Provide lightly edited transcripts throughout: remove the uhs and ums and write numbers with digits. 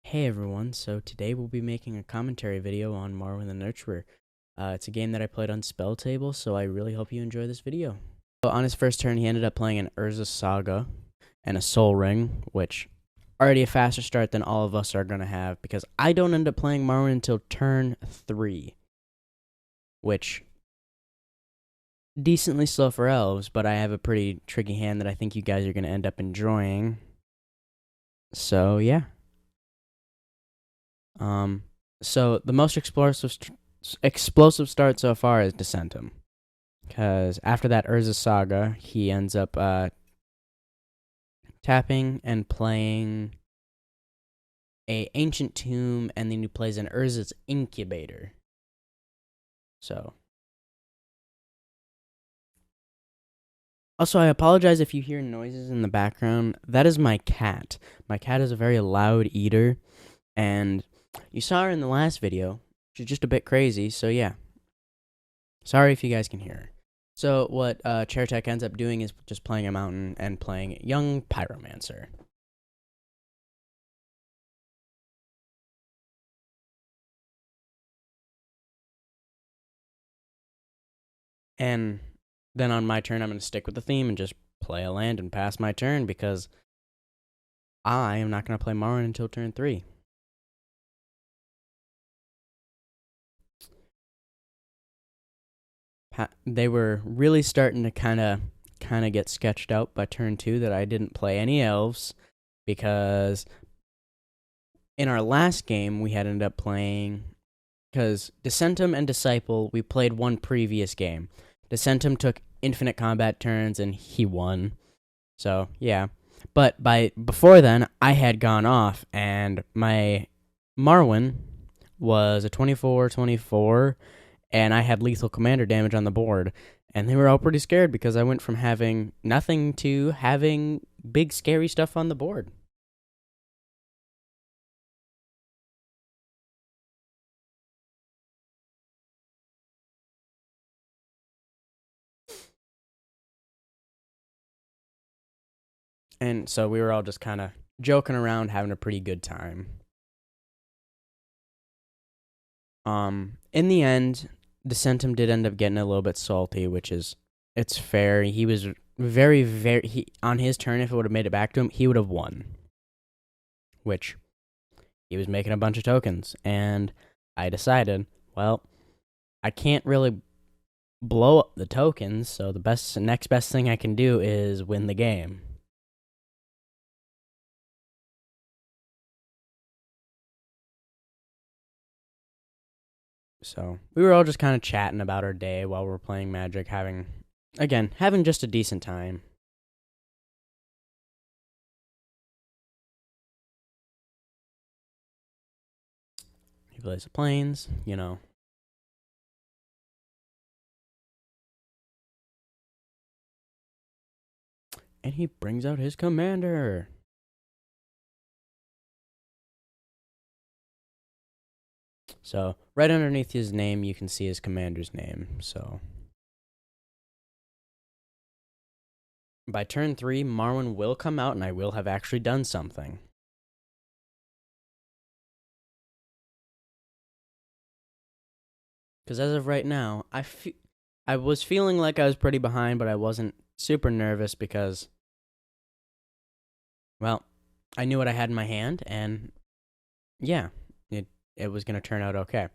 Hey everyone, so today we'll be making a commentary video on Marwyn the Nurturer. It's a game that I played on Spell Table, so I really hope you enjoy this video. So on his first turn, he ended up playing an Urza Saga and a Soul Ring, which already a faster start than all of us are going to have, because I don't end up playing Marwyn until turn 3, which decently slow for Elves, but I have a pretty tricky hand that I think you guys are going to end up enjoying. So yeah. So the most explosive start so far is Descentum, because after that Urza Saga, he ends up tapping and playing a Ancient Tomb, and then he plays an Urza's Incubator. So, also I apologize if you hear noises in the background. That is my cat. My cat is a very loud eater, and you saw her in the last video. She's just a bit crazy, so yeah. Sorry if you guys can hear her. So what Chairtech ends up doing is just playing a mountain and playing Young Pyromancer. And then on my turn, I'm going to stick with the theme and just play a land and pass my turn, because I am not going to play Marwyn until turn 3. They were really starting to kind of get sketched out by turn 2 that I didn't play any elves, because in our last game we had ended up playing, because Descentum and Disciple, we played one previous game. Descentum took infinite combat turns and he won. So, yeah. But before then, I had gone off, and my Marwyn was a 24/24, and I had lethal commander damage on the board. And they were all pretty scared, because I went from having nothing to having big scary stuff on the board. And so we were all just kind of joking around, having a pretty good time. In the end, Descentum did end up getting a little bit salty, which is, it's fair. He was on his turn, if it would have made it back to him, he would have won. Which, he was making a bunch of tokens, and I decided, well, I can't really blow up the tokens, so the next best thing I can do is win the game. So we were all just kind of chatting about our day while we were playing Magic, having just a decent time. He plays the planes, and he brings out his commander. So right underneath his name, you can see his commander's name. So by turn 3, Marwyn will come out, and I will have actually done something. Because as of right now, I was feeling like I was pretty behind, but I wasn't super nervous, because, well, I knew what I had in my hand, and yeah, it was going to turn out okay.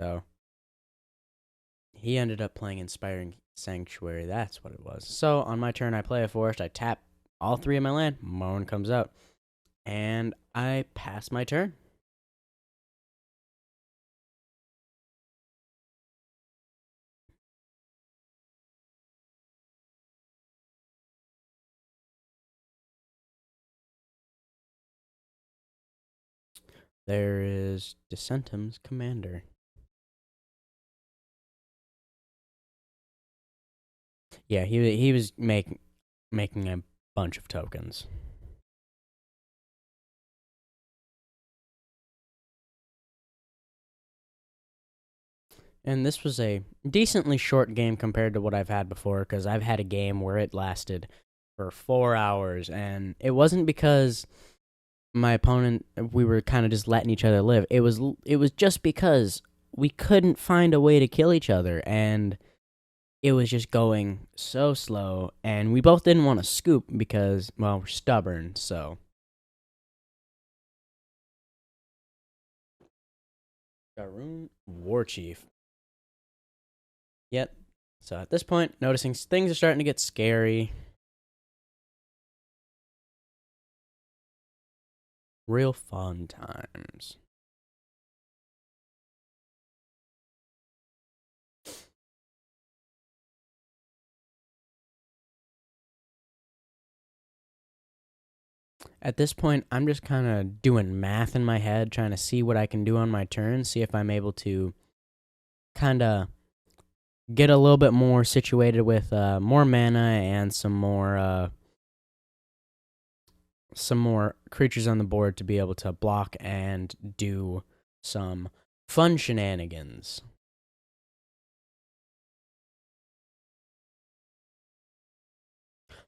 So he ended up playing Inspiring Sanctuary. That's what it was. So on my turn, I play a forest. I tap all 3 of my land. Marwyn comes out, and I pass my turn. There is Descentum's commander. Yeah, he was making a bunch of tokens. And this was a decently short game compared to what I've had before, because I've had a game where it lasted for 4 hours, and it wasn't because my opponent, we were kind of just letting each other live. It was just because we couldn't find a way to kill each other, and it was just going so slow, and we both didn't want to scoop because, well, we're stubborn. So Garoon Warchief. Yep. So at this point, noticing things are starting to get scary. Real fun times. At this point, I'm just kind of doing math in my head, trying to see what I can do on my turn, see if I'm able to kind of get a little bit more situated with more mana and some more creatures on the board to be able to block and do some fun shenanigans.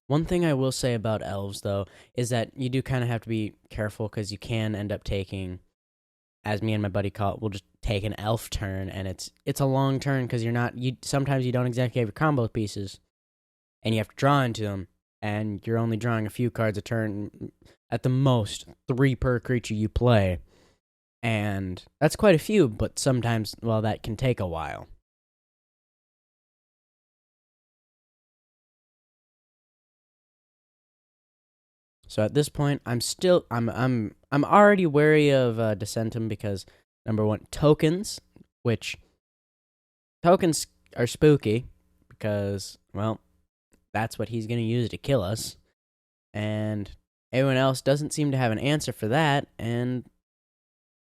One thing I will say about elves, though, is that you do kind of have to be careful because you can end up taking, as me and my buddy call it, we'll just take an elf turn, and it's a long turn because sometimes you don't exactly have your combo pieces, and you have to draw into them, and you're only drawing a few cards a turn, at the most 3 per creature you play, and that's quite a few. But sometimes, well, that can take a while. So at this point, I'm already wary of Dissentum because number one, tokens, which tokens are spooky because, well, that's what he's gonna use to kill us, and everyone else doesn't seem to have an answer for that, and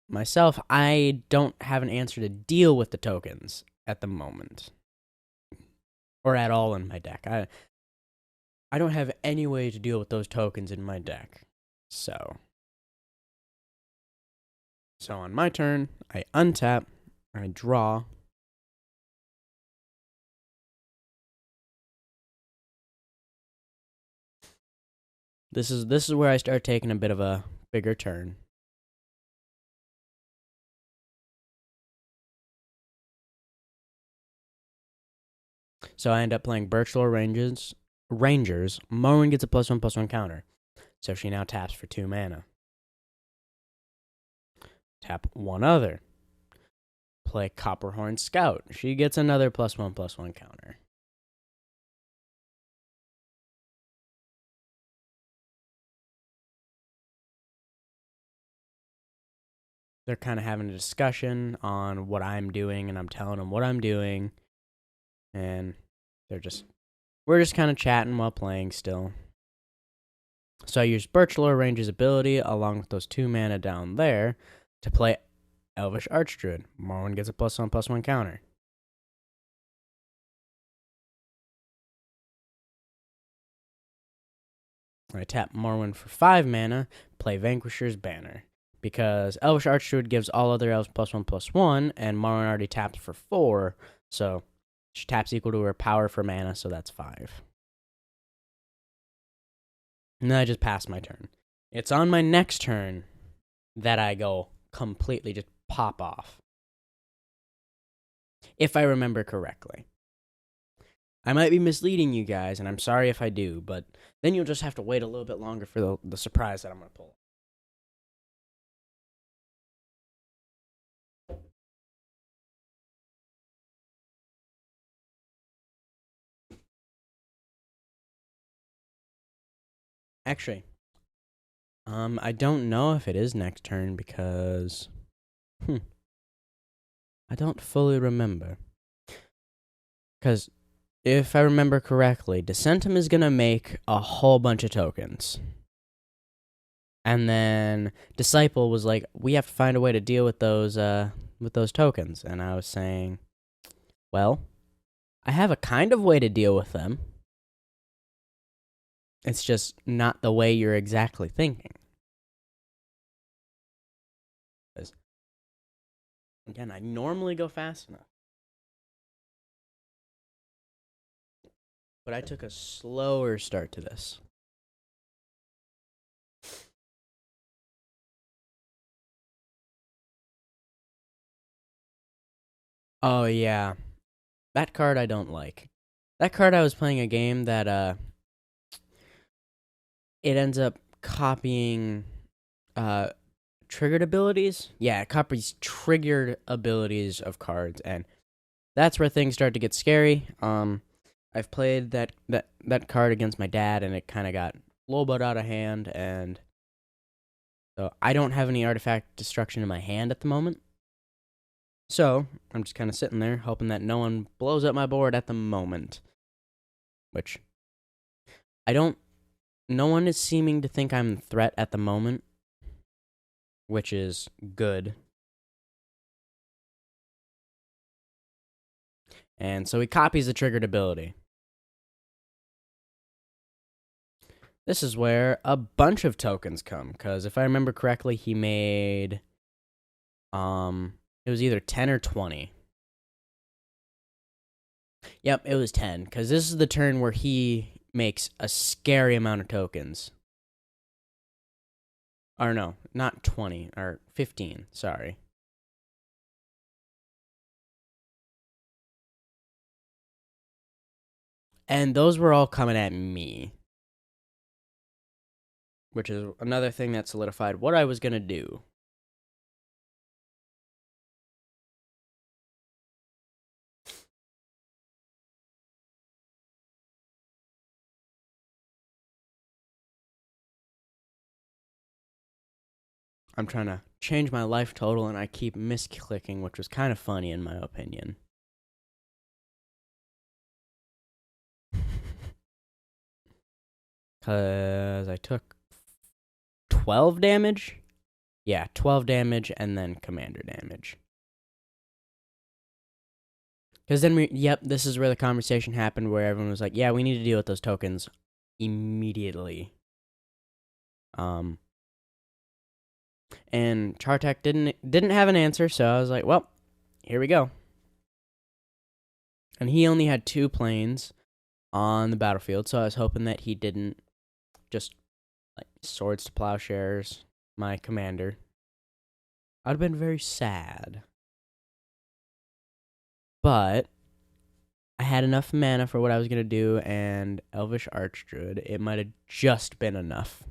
myself, I don't have an answer to deal with the tokens at the moment, or at all in my deck. I don't have any way to deal with those tokens in my deck. So on my turn, I untap, I draw. This is where I start taking a bit of a bigger turn. So I end up playing Birchlore Rangers. Moen gets a +1/+1 counter. So she now taps for 2 mana. Tap one other. Play Copperhorn Scout. She gets another +1/+1 counter. They're kind of having a discussion on what I'm doing, and I'm telling them what I'm doing, and we're just kind of chatting while playing still. So I use Birchlore Ranger's ability along with those 2 mana down there to play Elvish Archdruid. Morwen gets a +1/+1 counter. I tap Morwen for 5 mana, play Vanquisher's Banner. Because Elvish Archdruid gives all other elves +1/+1, and Morwen already tapped for 4, so she taps equal to her power for mana, so that's 5. And then I just pass my turn. It's on my next turn that I go completely just pop off. If I remember correctly. I might be misleading you guys, and I'm sorry if I do, but then you'll just have to wait a little bit longer for the surprise that I'm going to pull. Actually, I don't know if it is next turn because I don't fully remember. Because if I remember correctly, Dissentum is gonna make a whole bunch of tokens. And then Disciple was like, we have to find a way to deal with those tokens. And I was saying, well, I have a kind of way to deal with them. It's just not the way you're exactly thinking. Again, I normally go fast enough. But I took a slower start to this. Oh yeah, that card I don't like. That card I was playing a game that it ends up copying uh triggered abilities. Yeah, it copies triggered abilities of cards, and that's where things start to get scary. I've played that card against my dad, and it kind of got a little bit out of hand, and so I don't have any artifact destruction in my hand at the moment. So I'm just kind of sitting there, hoping that no one blows up my board at the moment. Which I don't. No one is seeming to think I'm a threat at the moment, which is good. And so he copies the triggered ability. This is where a bunch of tokens come, because if I remember correctly, he made it was either 10 or 20. Yep, it was 10, because this is the turn where he makes a scary amount of tokens. Or no, not 20, or 15, sorry. And those were all coming at me, which is another thing that solidified what I was going to do. I'm trying to change my life total, and I keep misclicking, which was kind of funny in my opinion. Because I took 12 damage? Yeah, 12 damage and then commander damage. Because then this is where the conversation happened where everyone was like, yeah, we need to deal with those tokens immediately. And Chartek didn't have an answer, so I was like, well, here we go. And he only had 2 planes on the battlefield, so I was hoping that he didn't just like swords to plowshares my commander. I'd have been very sad. But I had enough mana for what I was going to do, and Elvish Archdruid, it might have just been enough.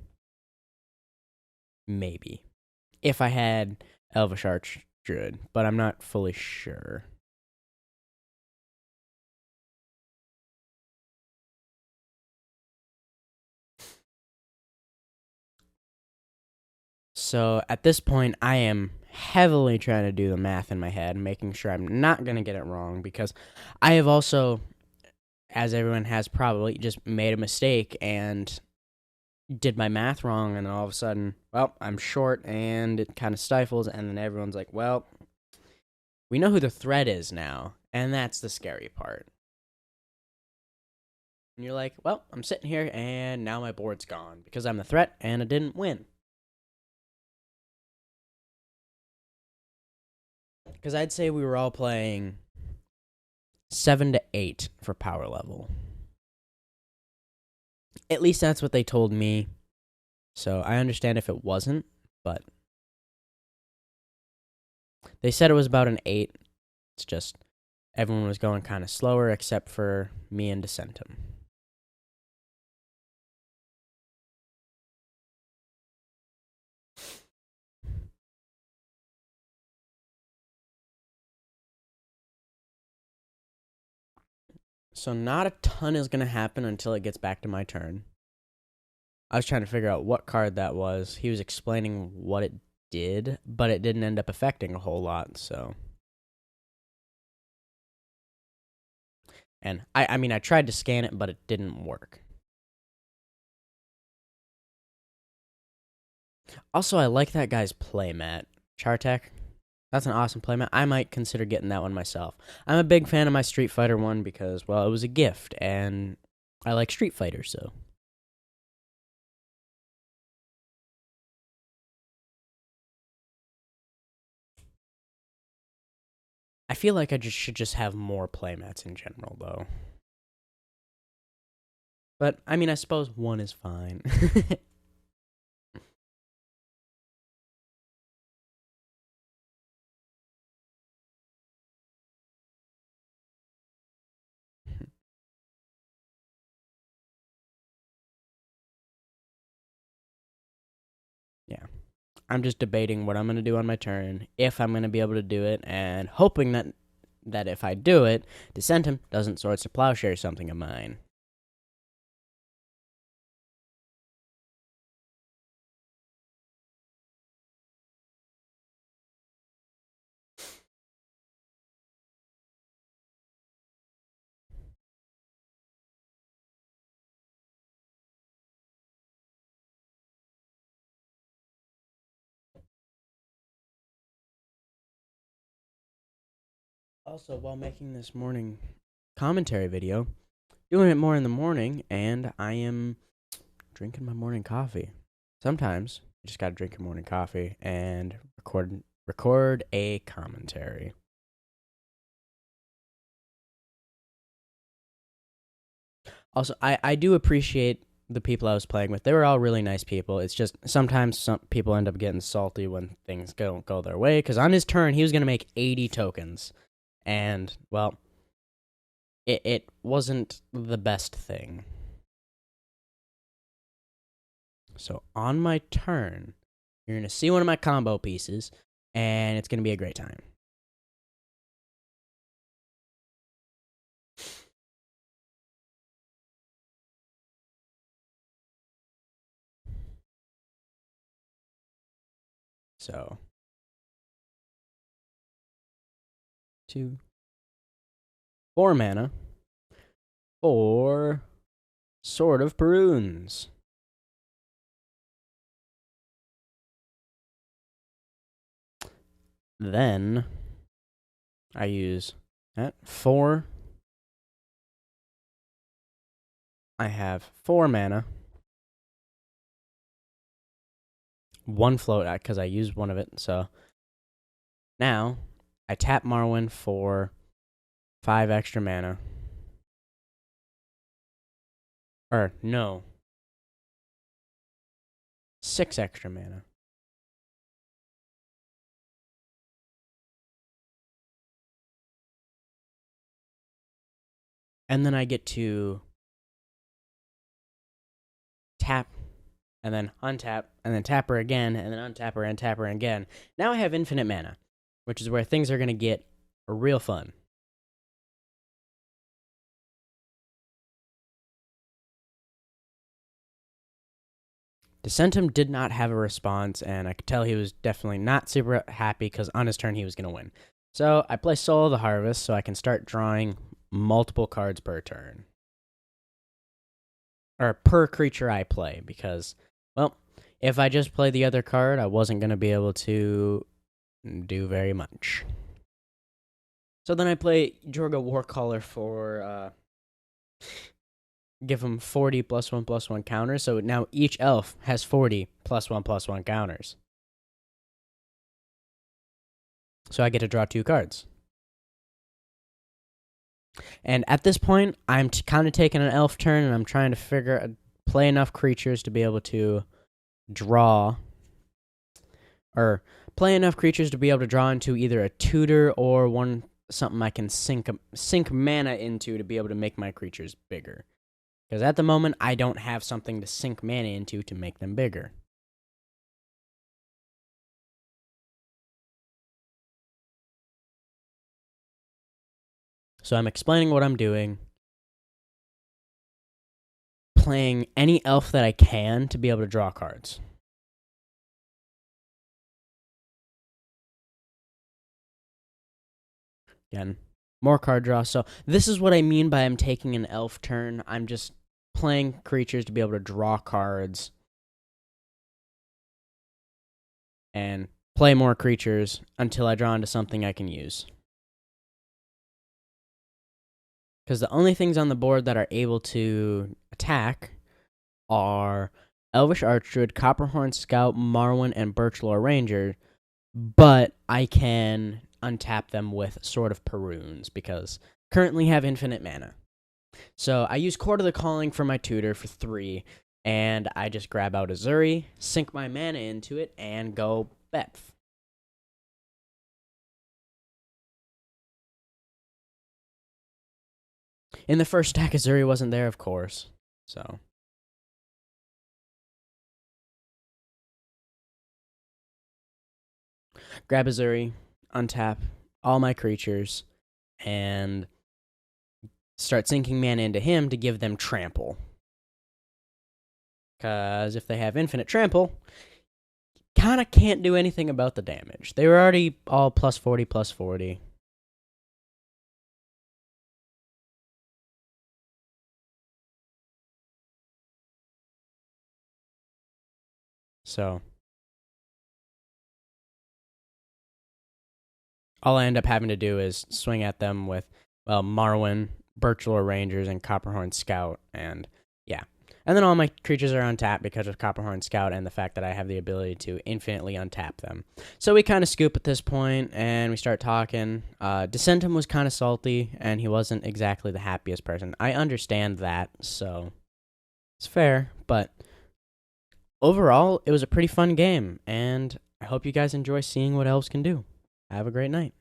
Maybe. If I had Elvish Archdruid, but I'm not fully sure. So at this point, I am heavily trying to do the math in my head, making sure I'm not going to get it wrong, because I have also, as everyone has probably, just made a mistake and did my math wrong, and then all of a sudden, well, I'm short, and it kind of stifles, and then everyone's like, well, we know who the threat is now, and that's the scary part. And you're like, well, I'm sitting here, and now my board's gone, because I'm the threat, and I didn't win. Because I'd say we were all playing 7 to 8 for power level. At least that's what they told me. So I understand if it wasn't, but they said it was about an 8. It's just everyone was going kind of slower except for me and Dissentum. So not a ton is going to happen until it gets back to my turn. I was trying to figure out what card that was. He was explaining what it did, but it didn't end up affecting a whole lot, so. And I mean, I tried to scan it, but it didn't work. Also, I like that guy's playmat. Chartek. That's an awesome playmat. I might consider getting that one myself. I'm a big fan of my Street Fighter one because, well, it was a gift, and I like Street Fighter, so. I feel like I should just have more playmats in general, though. But, I mean, I suppose one is fine. I'm just debating what I'm going to do on my turn, if I'm going to be able to do it, and hoping that if I do it, Dissentum doesn't Swords to Plowshare something of mine. Also, while making this morning commentary video, doing it more in the morning, and I am drinking my morning coffee. Sometimes you just gotta drink your morning coffee and record a commentary. Also, I do appreciate the people I was playing with. They were all really nice people. It's just sometimes some people end up getting salty when things don't go their way. Because on his turn, he was gonna make 80 tokens, and well, it wasn't the best thing. So on my turn, you're going to see one of my combo pieces, and it's going to be a great time. So, 2, 4 mana for Sword of Prunes. Then I use that 4. I have 4 mana. 1 float because I used one of it. So now I tap Marwyn for 5 extra mana. Or no, 6 extra mana. And then I get to tap, and then untap, and then tap her again, and then untap her and tap her again. Now I have infinite mana, which is where things are going to get real fun. Dissentum did not have a response, and I could tell he was definitely not super happy because on his turn he was going to win. So I play Soul of the Harvest so I can start drawing multiple cards per turn. Or per creature I play, because, well, if I just play the other card, I wasn't going to be able to do very much. So then I play Jorga Warcaller for, give him 40 +1/+1 counters, so now each elf has 40 +1/+1 counters. So I get to draw 2 cards. And at this point, I'm kind of taking an elf turn, and I'm trying to play enough creatures to be able to draw, or play enough creatures to be able to draw into either a tutor or something I can sink mana into to be able to make my creatures bigger. Because at the moment, I don't have something to sink mana into to make them bigger. So I'm explaining what I'm doing, playing any elf that I can to be able to draw cards. Again, more card draw. So this is what I mean by I'm taking an elf turn. I'm just playing creatures to be able to draw cards and play more creatures until I draw into something I can use. Because the only things on the board that are able to attack are Elvish Archdruid, Copperhorn Scout, Marwyn, and Birchlore Ranger, but I can untap them with Sword of Prunes because currently have infinite mana. So I use Court of the Calling for my tutor for 3, and I just grab out Azuri, sink my mana into it, and go Bepth. In the first stack, Azuri wasn't there, of course, so grab Azuri, untap all my creatures, and start sinking mana into him to give them trample. Because if they have infinite trample, kind of can't do anything about the damage. They were already all plus 40, plus 40. So all I end up having to do is swing at them with, well, Marwyn, Birchlore Rangers, and Copperhorn Scout, and yeah. And then all my creatures are untapped because of Copperhorn Scout and the fact that I have the ability to infinitely untap them. So we kind of scoop at this point, and we start talking. Dissentum was kind of salty, and he wasn't exactly the happiest person. I understand that, so it's fair, but overall, it was a pretty fun game, and I hope you guys enjoy seeing what elves can do. Have a great night.